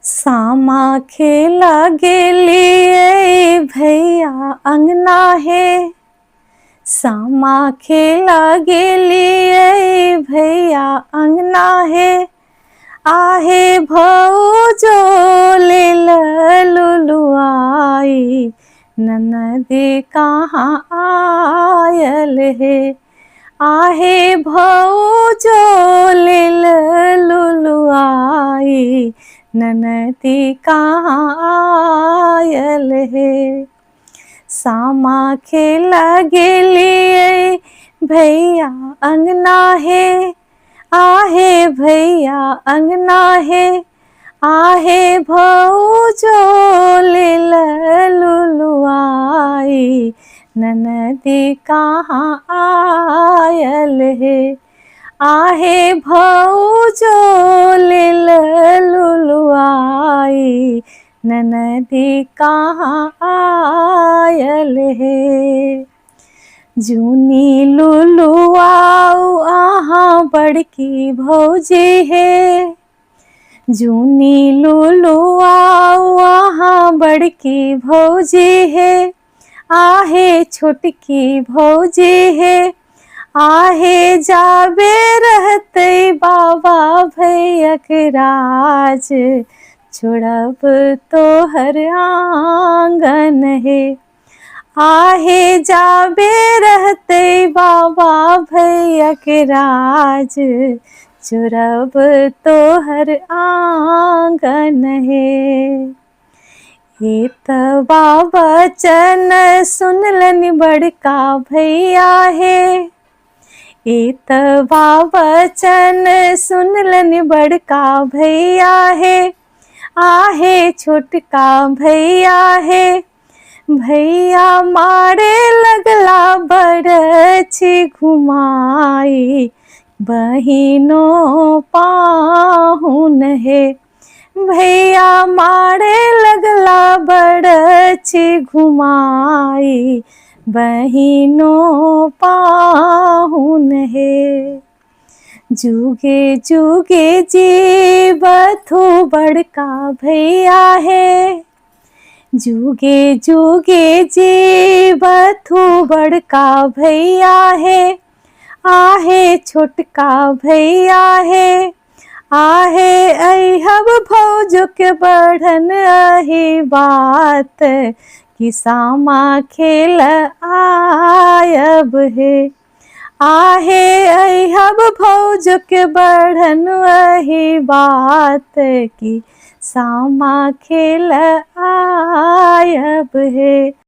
सामा खेला गेलिए भैया अंगना हे। सामा खेला गेलिए भैया अंगना हे। आहे भौजो ले लुलुआई ननदी कहाँ आयल हे। आहे भौजो ले लुलुआई ननदी कहाँ आयल हे। सामा खेला गेलिए भैया अंगना हे। आहे भैया अंगना हे। आहे भौजो ले लुलुआई ननदी कहाँ आयल हे। आहे भौजो ले लुलुआई ननदी कहाँ आयल हे। जूनी लुलुआऊ आहाँ बड़की भौजी हे। जूनी लुलुआऊ आहाँ बड़की भौजी हे। आहे छोटकी भौजी हे। आहे जाबे रहते बाबा भैया के राज छोड़ब तोहर आंगन हे। आहे जाबे रहते बाबा भैया के राज छोड़ब तोहर आंगन हे। एतबा वचन सुनलन बड़का भैया हे। एतबा वचन सुनलन बड़का भैया हे। आहे छोटका भैया हे। भैया मारे लगला बरछी घुमाई बहिनों पाहुन हे। भैया मारे लगला बरछी घुमाई बहिनों पाहुन हे। जुगे जुगे जीवथु बड़का भैया हे। जुगे जुगे जीवथु बड़का भैया हे। आहे छोटका भैया हे। आहे अहब भौजो के बढ़न अही बात कि सामा खेल आयब हे। आहे अहब भौजो के बढ़न अही बात कि सामा खेल आयब हे।